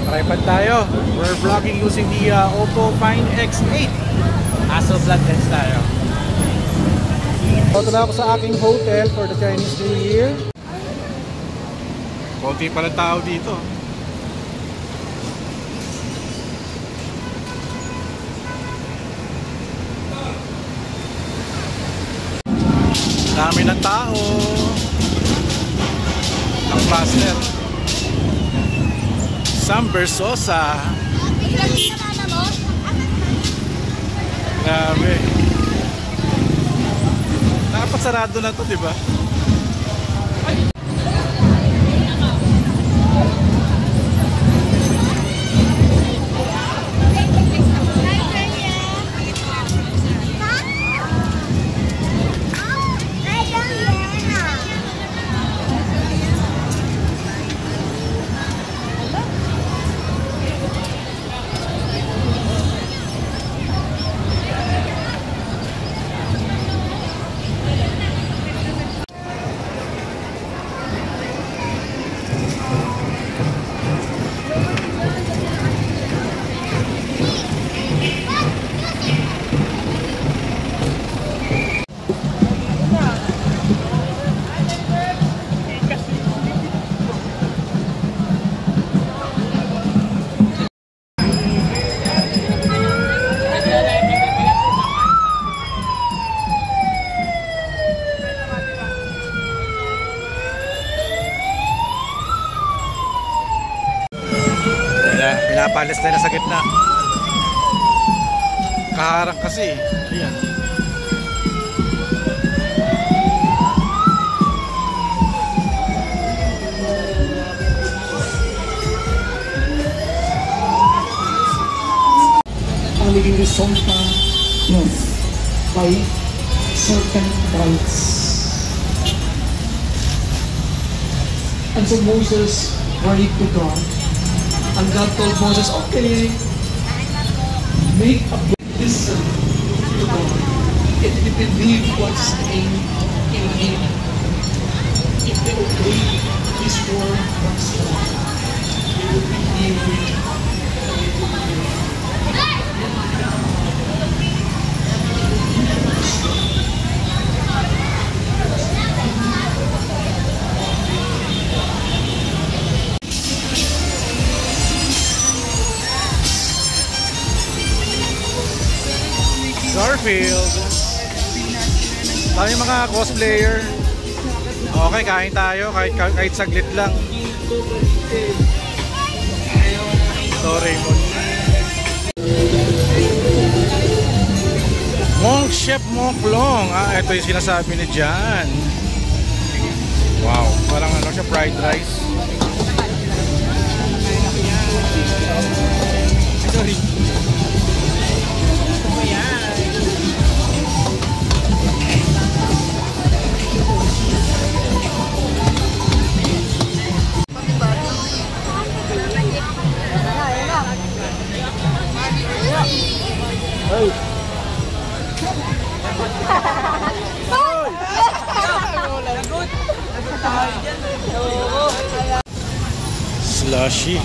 Tripod tayo. We're vlogging using the Oppo Find X8. Hasselblad lens tayo. Ito na ako sa aking hotel for the Chinese New Year. Konti pala tao dito. Dami ng tao. Ang cluster. Sam Versosa. Grabe. Dapat sarado na to, di ba? Pinapalis na sa gitna. Kaharang kasi. Ayan. Following the Solta Yes by certain rights. And so Moses prayed to God. And God told Moses, okay, make a listen to God. If they believe what's in Him, if they obey His word once more, they will be healed. Garfield. Dami mga cosplayer. Okay, kain tayo kahit saglit lang. Doraemon. Monk Chef Moklong. Ito yung sinasabi ni Jan. Wow, parang ano siya, fried rice. Sorry. Hey. Slushy.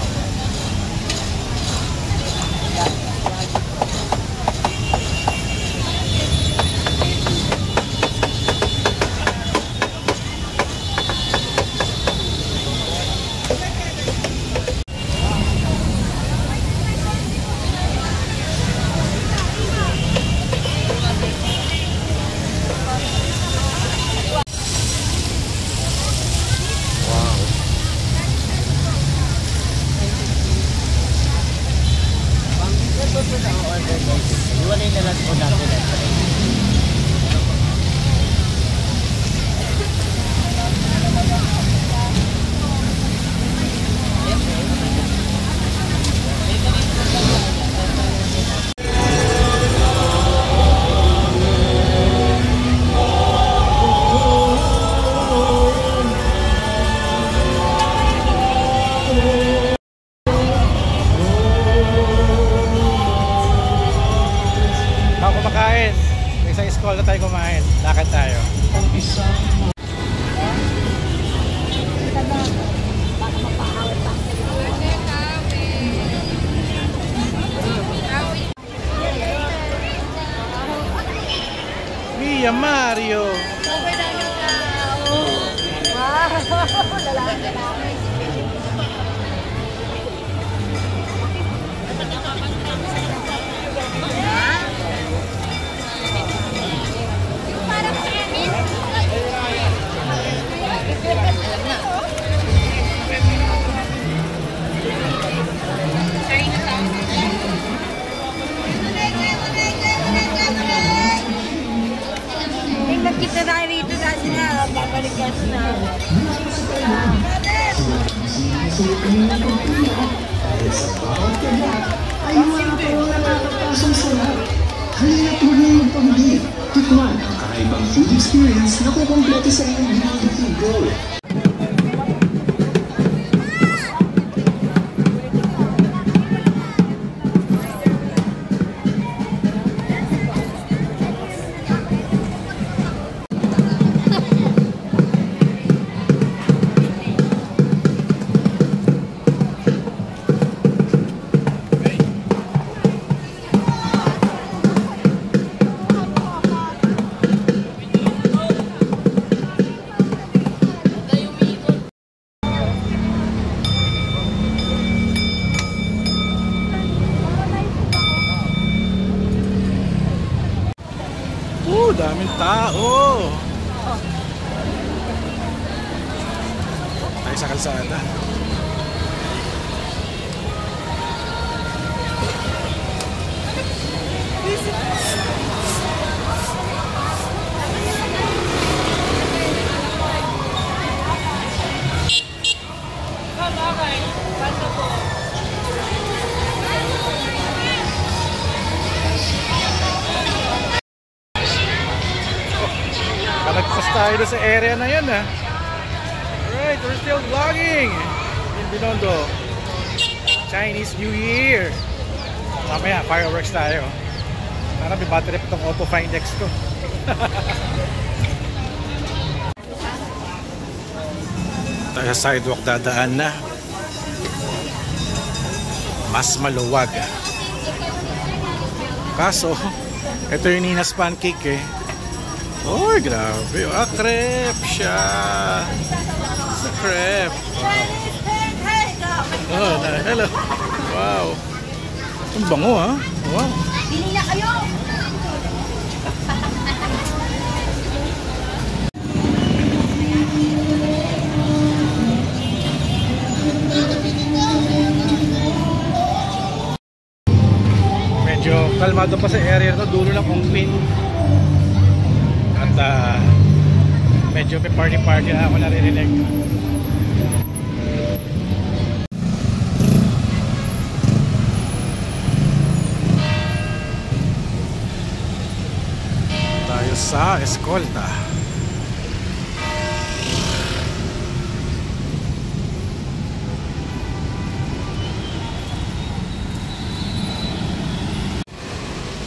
tropical na tayo kumain. Lakad tayo. ang isang Mia Mario. Magkita tayo rito kasi na babalik ka na. Ay mga po nakakapasang sarap. Halina't muli yung pamigit. Tikman ang kakaibang food experience na kukumpleto sa iyong beauty goal. Daming tao. Tayo sa kalsada. Nagpas tayo sa area na yun ah. Alright, we're still vlogging in Binondo. Chinese New Year. Mamaya, fireworks tayo. Sana may battery pa itong Oppo Find X ko. Tayo sa sidewalk dadaan na. Mas maluwag. Kaso, ito yung Nina's Pancake eh. Oy, grabe. Ah, crepe siya. Sa crepe. Wow. Oh, hello. Wow. Ang bango ha. Wow. Bili na kayo! Medyo kalmado pa sa area na to. Dulo ng Ongmin. At medyo may party na ako naririnig. Tayo sa eskolta.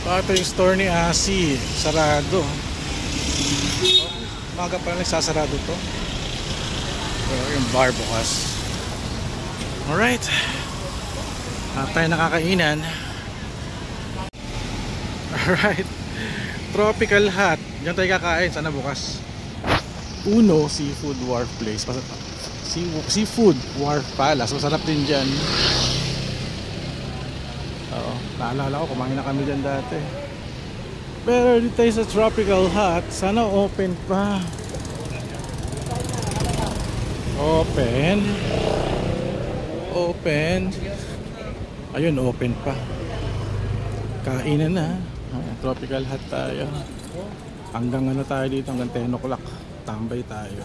Ito yung store ni Asi, sarado. Maga pa lang sasarado to. Pero yung bar bukas. Alright. Tayo nakakainan. Alright. Tropical Hut. Diyan tayo kakain. Sana bukas. Uno Seafood Wharf Place. Seafood Wharf Palace. Masarap din dyan. Oo. Naalala ko, kumain na kami dyan dati. Pero dito tayo sa Tropical Hut. Sana open pa. Open. Ayun, open pa. Kainan na. Tropical Hut tayo. Hanggang ano tayo dito? Hanggang 10 o'clock. Tambay tayo.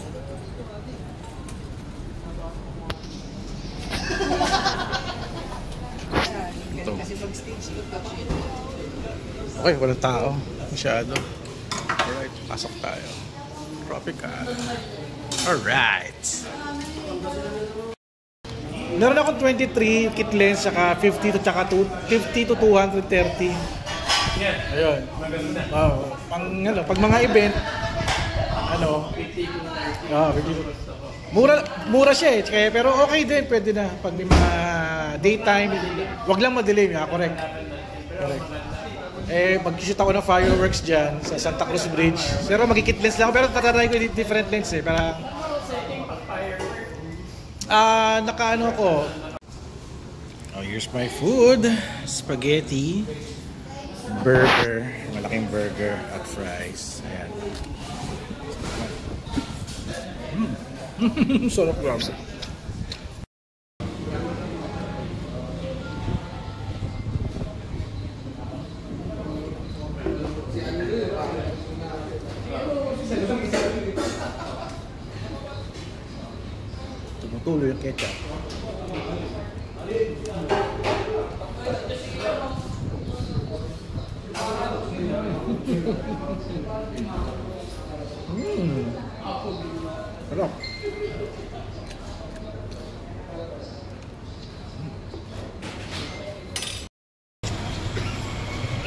Ito. Okay, walang tao. Masyado. Alright, pasok tayo. Tropical. Alright. Meron akong 23 kit lens, saka 50 to 230. Ayun. Pag mga event, mura siya eh. Kaya, pero okay din, pwede na. Pag may mga daytime, wag lang madilim. Correct. Mag-shoot ako ng fireworks dyan sa Santa Cruz Bridge. Pero magkikit lens lang ako. Pero tatry ko yung different lens eh. Para nakaano ko. Oh, here's my food. Spaghetti, burger, malaking burger at fries. Ayan. Sarap grabe. Tumutuloy yung ketchup. Sarap.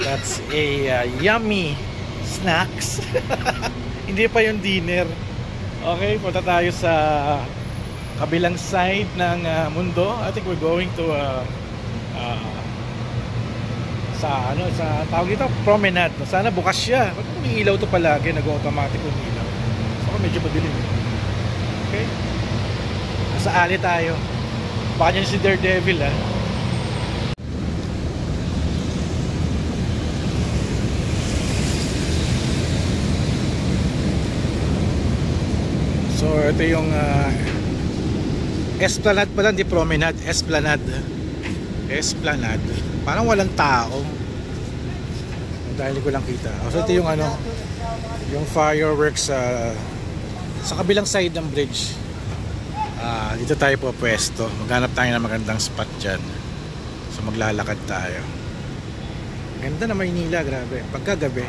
That's a yummy snacks. Hindi pa yung dinner. Okay, punta tayo sa kabilang side ng mundo. I think we're going to sa tawag dito, promenade. Sana bukas siya. Ba't may ilaw to palagi, nag-automatic yung ilaw. Saka medyo madilim. Okay? Nasa alley tayo. Baka niyan si Daredevil So ito yung Esplanade pala, hindi promenade, Esplanade. Parang walang tao. Dahil ko lang kita. So ito yung yung fireworks sa kabilang side ng bridge. Dito tayo po pwesto. Maghanap tayo ng magandang spot dyan. So maglalakad tayo. Ganda na Maynila, grabe. Pagkagabi.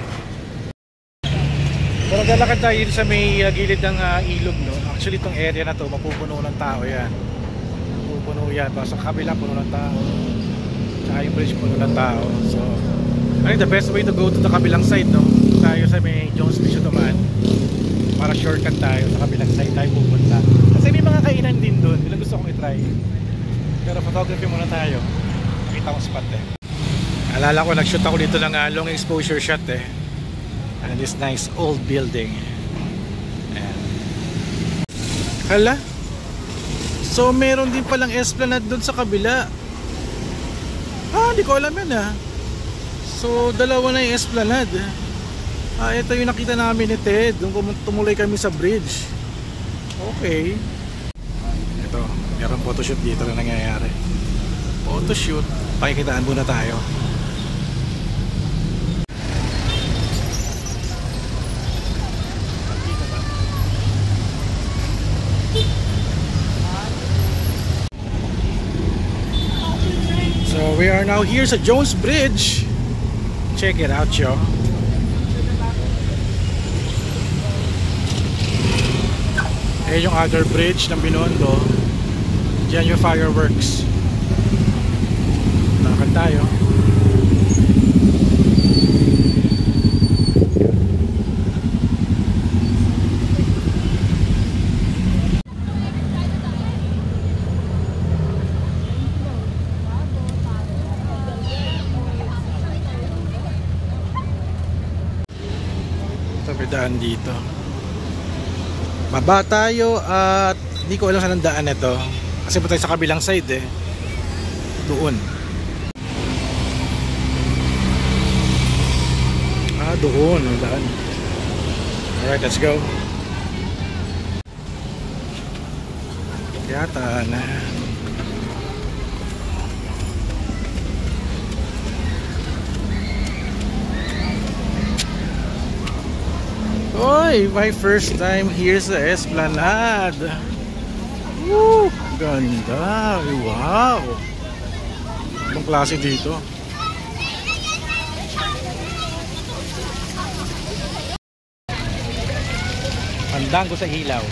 So maglalakad tayo dito sa may gilid ng ilog, no? Actually itong area na to mapupuno ng tao yan. Mapupuno yan. Sa kabila puno ng tao. Tsaka yung bridge puno ng tao. So I think the best way to go to the kabilang side, no? Tayo sa may Jones Beach naman. Para shortcut tayo sa kabilang side tayo pupunta. Kasi may mga kainan din doon. Bilang gusto kong i-try. Pero photography muna tayo. Nakita kong spot eh. Alala ko nag-shoot ako dito ng long exposure shot eh. And this nice old building. And hala. So meron din palang Esplanade doon sa kabila. Hindi ko alam yan So dalawa na yung Esplanade. Ito yung nakita namin ni Ted. Doon tumuloy kami sa bridge. Okay. Ito, meron photoshoot dito na nangyayari. Photoshoot. Pakikitaan muna tayo. So we are now here sa Jones Bridge. Check it out, yo. Yung other bridge ng Binondo. Diyan yung fireworks. Lakad tayo. Daan dito. Baba tayo at hindi ko alam saan ang daan ito. Kasi pa tayo sa kabilang side eh. Doon. Doon ang daan. Alright, let's go. Yata na. Oy, my first time here sa Esplanade. Woo, ganda. Wow. Anong klase dito? Handang ko sa ilaw.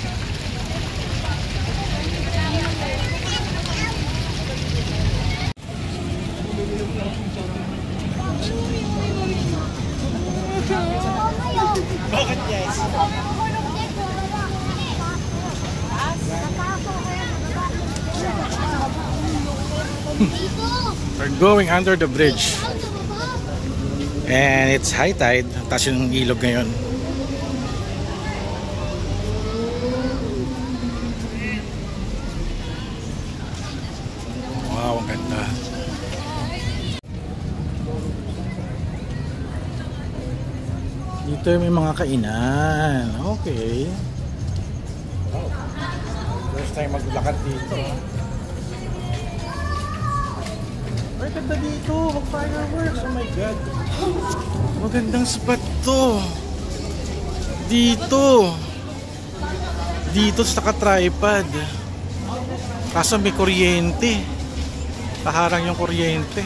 Bakit guys? We're going under the bridge. And it's high tide. Taas yung ilog ngayon. Wow, ang ganda. Dito may mga kainan. Okay. Wow. First time maglakad dito. Ay, ganda dito. Mag-fireworks. Oh my God. Magandang spot to. Dito. Dito sa naka-tripod. Kaso may kuryente. Paharang yung kuryente.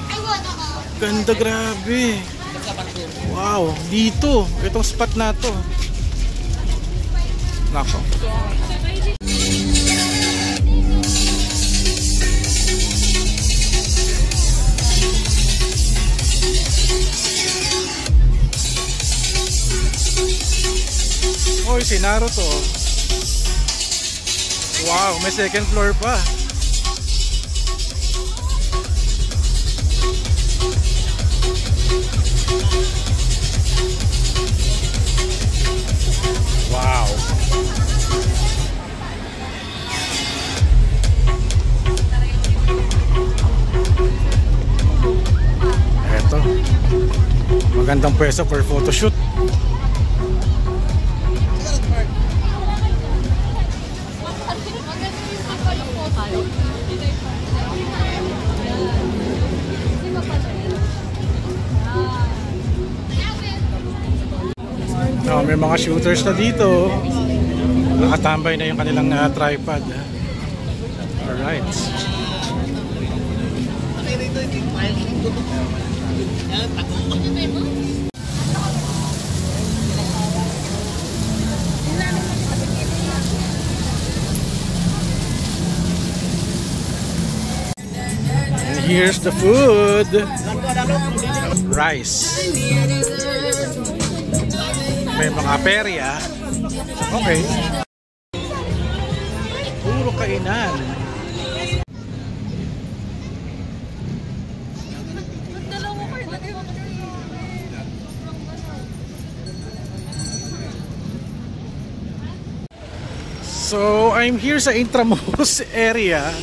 Ganda, grabe. Wow, dito. Itong spot na to. Nako. Oy, si Naruto. Wow, may second floor pa. Wow. Eto. Magandang pwesto for photoshoot. Oh, may mga shooters na dito. Nakatambay na yung kanilang tripod. Alright. And here's the food. Rice. May mga perya. Okay. Puro kainan. So, I'm here sa Intramuros area.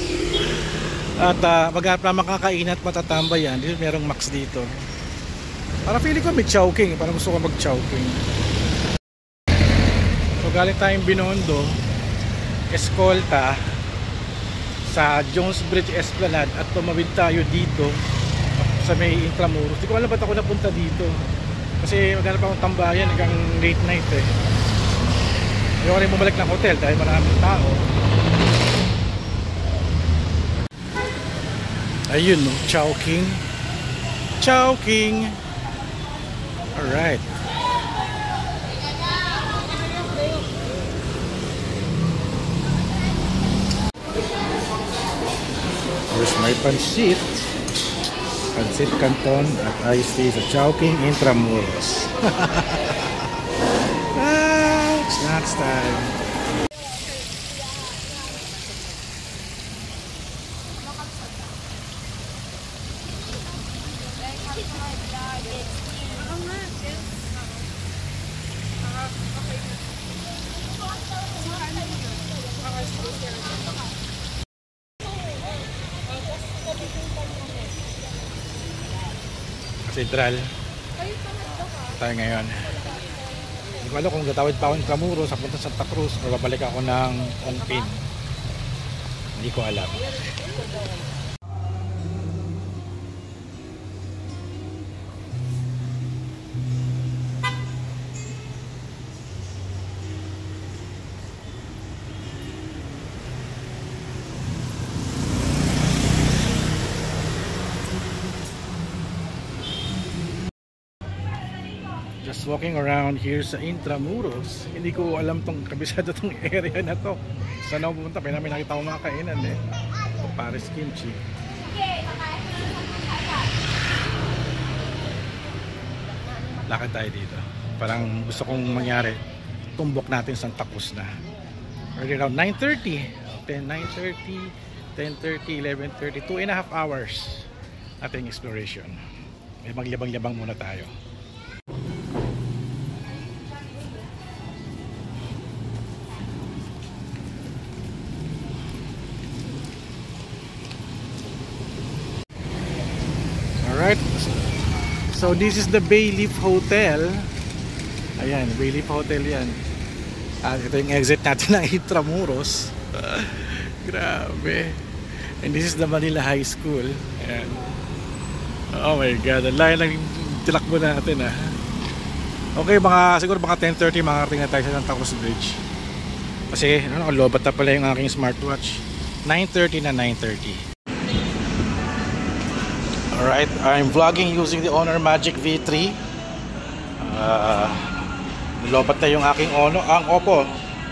At maghanap na makakain at matatambayan. Dito merong Max dito. Para feeling ko may Chowking. Parang gusto ko mag-Chowking. Galing tayong Binondo, eskolta sa Jones Bridge Esplanade at tumawid tayo dito sa may Intramuros. Di ko alam ba't ako napunta dito kasi maghanap akong tambayan hanggang late night eh. Ayoko rin bumalik ng hotel dahil maraming tao. Ayun no, Chowking. Chowking. Alright. Here's my pancit canton at iced tea sa Chowking Intramuros. Snacks time. Cathedral tayo ngayon. Hindi ko alam kung gatawid pa ako ng Intramuros sa punta Santa Cruz o babalik ako ng Onpin. Hindi ko alam. Just walking around here sa Intramuros. Hindi ko alam tong kabisado tong area na to. Saan ako pumunta? Kaya namin nakita ko mga kainan eh. Paris Kimchi. Lakad tayo dito. Parang gusto kong mangyari, tumbok natin Santa Cruz na. Early around 9:30, 9:30, 10:30, 11:30, 2.5 hours ating exploration. May maglibang-libang muna tayo. Alright, so this is the Bayleaf Hotel. Ayan, Bayleaf Hotel yan. At ito yung exit natin ng Intramuros. Grabe. And this is the Manila High School. Ayan. Oh my God, ang layo ng tilakbo natin ah. Okay, siguro baka 10:30 makarating na tayo sa Santa Cruz Bridge. Kasi lobat na pala yung aking smartwatch. 9:30 na 9:30. Alright, I'm vlogging using the Honor Magic V3. Nilobat na yung aking ang Oppo.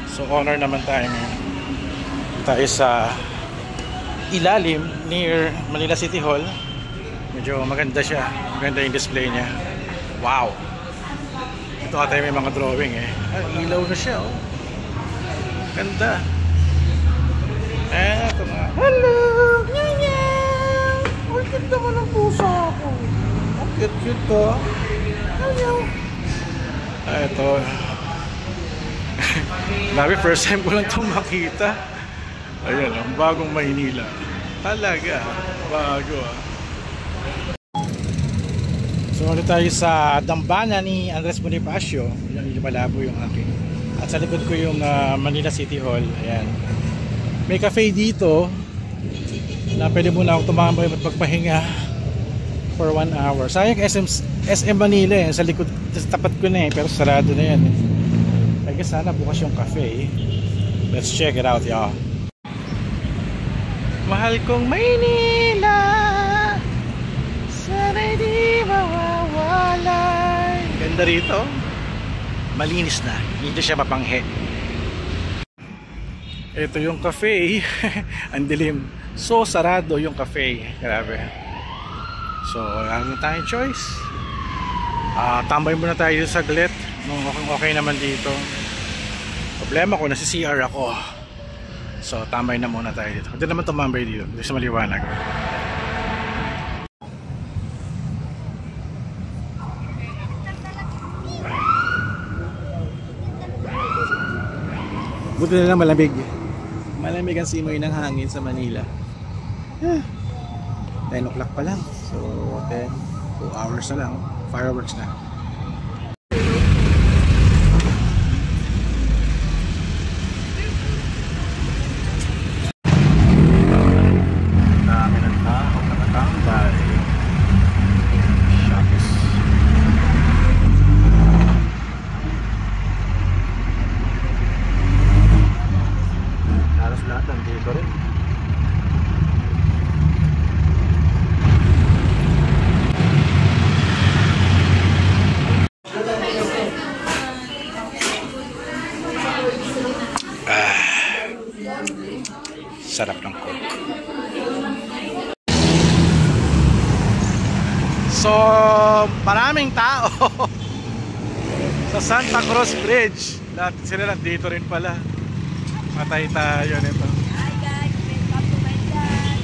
So Honor naman tayo ngayon. Tayo sa ilalim near Manila City Hall. Medyo maganda siya. Maganda yung display niya. Wow! Ito ata may mga drawing eh. Ilaw na siya oh. Ganda. Eto nga. Hello! Ang ganda mo ng pusa ako. Ang cute to. Hello. Ito. Grabe, first time ko lang itong makita. Ayan, ang bagong Maynila. Talaga, bago ah. So ano tayo sa dambana ni Andres Bonifacio. Yung malabo yung aking. At sa likod ko yung Manila City Hall. Ayan. May cafe dito na pwede muna ako tumambay at magpahinga for 1 hour. Sayang SM Manila eh, sa likod, sa tapat ko na eh, pero sarado na yan eh. I guess sana bukas yung cafe. Let's check it out y'all. Mahal kong Maynila, sana'y di mawawalay. Ganda rito. Malinis na, hindi siya mapanghe. Ito yung cafe. Ang dilim. So sarado yung cafe. Grabe. So ano tayong choice? Tambay muna tayo saglit. Okay naman dito. Problema ko, nasa CR ako. So tambay na muna tayo dito. Hindi naman tumambay dito. Hindi sa maliwanag. Buti na lang malamig. Malamig ang simoy ng hangin sa Manila. 10 o'clock pa lang. So 2 hours na lang. Fireworks na. Dami ng tao nakatambay. Shops. Halos lahat nandito rin. Sarap ng Coke. So, maraming tao sa Santa Cruz Bridge. Lahat sila nandito rin pala. Matay tayo nito. Hi guys, welcome to my vlog.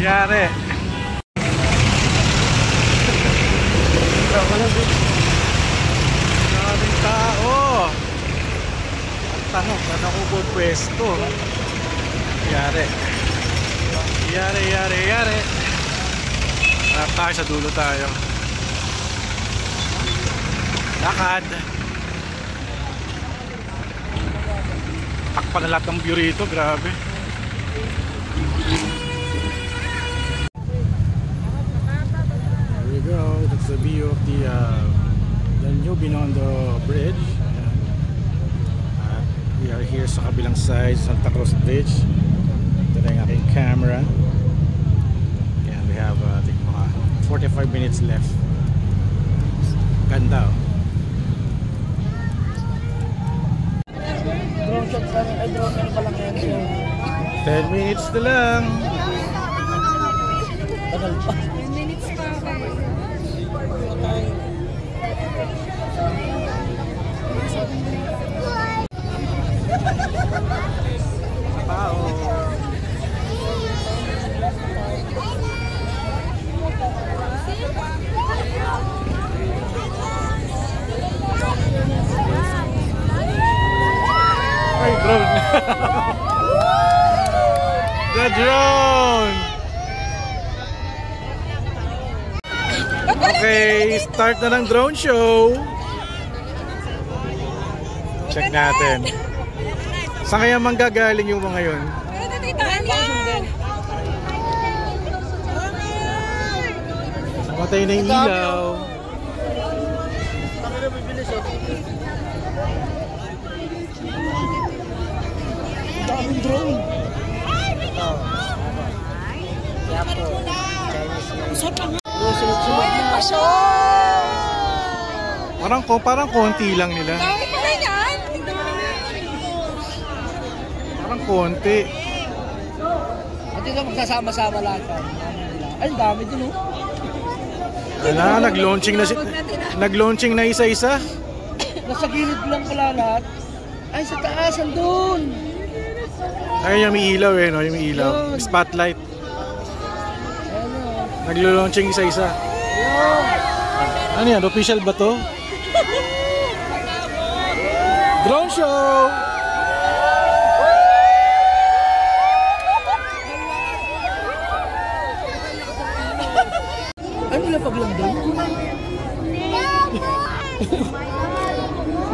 Yari. Maraming tao. Ang tanong, saan ako po pwesto? Yari. Yari. Tayo sa dulo tayo. Lakad. Takpan na lahat ng view rito, grabe. There we go. That's the view of the New Binondo Bridge. We are here sa kabilang side, Santa Cruz Bridge. Ito na yung aking camera. And we have I think mga 45 minutes left. Ganda oh. Drone shot sa amin, ay drone meron palang yan. 10 minutes na lang. minutes pa kayo. Ay, drone. The drone. Okay, start na ng drone show. Check natin. Saan kaya manggagaling yung mga yun? Matay na yung ilaw. Daming drone. Parang konti lang nila. Parang konti. Hindi ka magsasama-sama lahat. Ay, ang dami din, oh. Ala, nag-launching na isa-isa. Nasa gilid lang pala lahat. Ay, sa taas, andun. Ayun yung may ilaw eh, no? Yung may ilaw. Spotlight. Naglo-launching isa-isa. Ano yan? Official ba to? Drone show! Ano nila paglandang?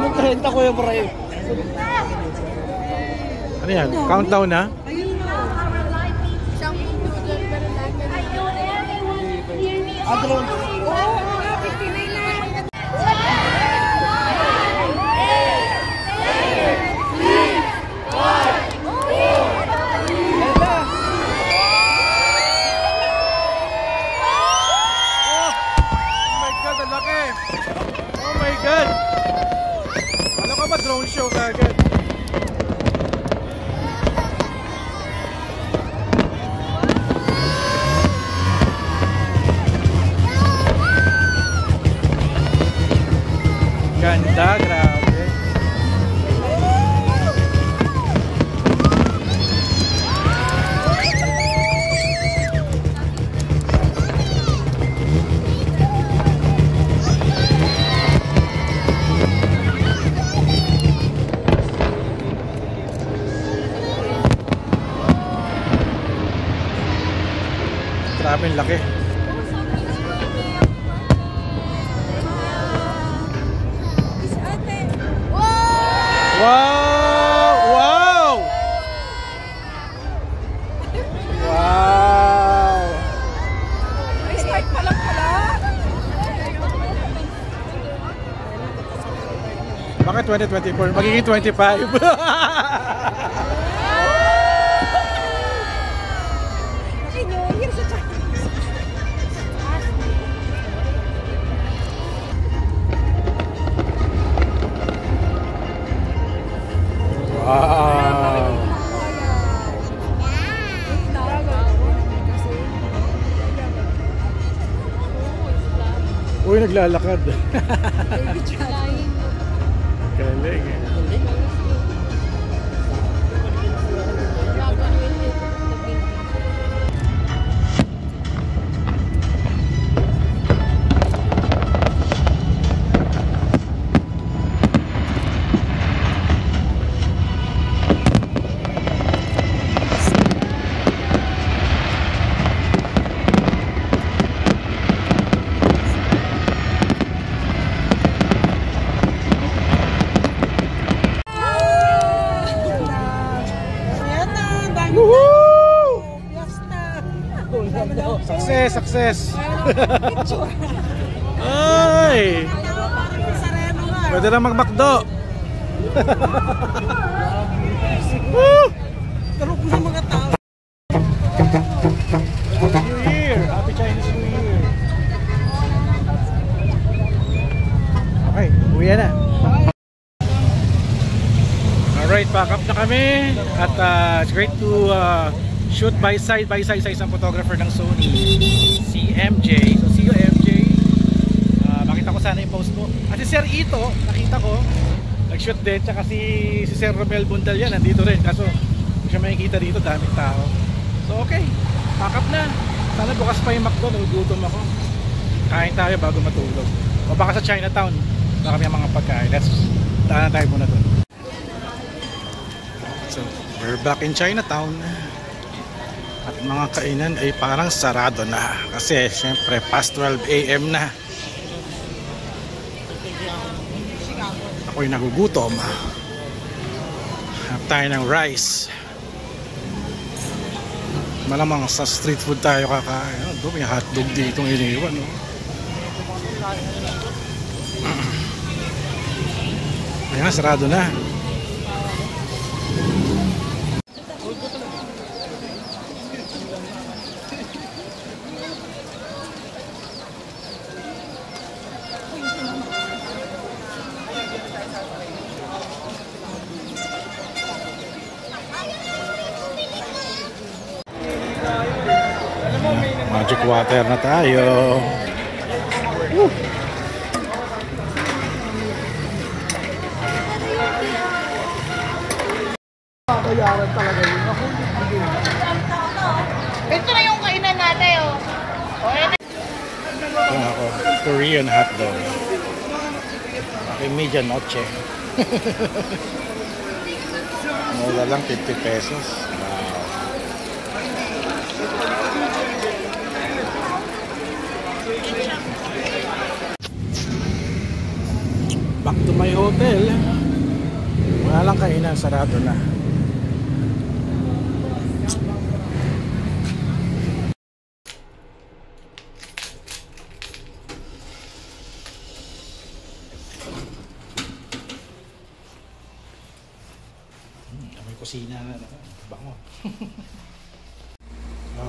Nung 30 ko yung paray. Ano yan? Countdown na? Drone. Oh my God! Ano ka ba drone show kagad? Ganda, grabe. Grabe, ang laki. Wow! Wow! Wow! Start pa lang pala. Bakit 2024? Magiging 25. Here's a time. Wow! Uy, naglalakad. Galing eh. Woohoo! Success, success. Ay! Pwede na mag-McDo. Woo! Tarok na mga tao. New Year! Happy Chinese New Year! Okay, uwi na. Alright, pack up na kami. At it's great to shoot by side sa isang photographer ng Sony. MJ. So see you MJ. Makita ko sana yung post mo. At si Sir Ito, nakita ko nag-shoot din, tsaka si Sir Romel Bundal yan, nandito rin. Kaso hindi siya makikita dito, daming tao. So okay, pack up na. Sana bukas pa yung McDo, nagugutom ako. Kain tayo bago matulog. O baka sa Chinatown, baka may mga pagkain. Daanan tayo muna doon. So we're back in Chinatown. At mga kainan ay parang sarado na. Kasi syempre past 12 AM na. Ako'y nagugutom. Hanap tayo ng rice. Malamang sa street food tayo kakain. Doon may hotdog dito iniwan. Ayan, sarado na. Magic water na tayo. Woo! Ito na yung kainan natin, oh. Ito nga ako, Korean hotdog. Okay, medianoche. Mula lang 50 pesos. Back to my hotel. Wala lang kainan, sarado na. May kusina na. Bango.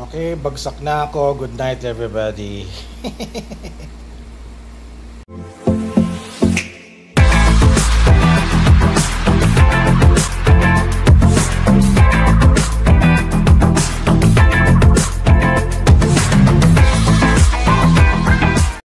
Okay, bagsak na ako. Good night everybody.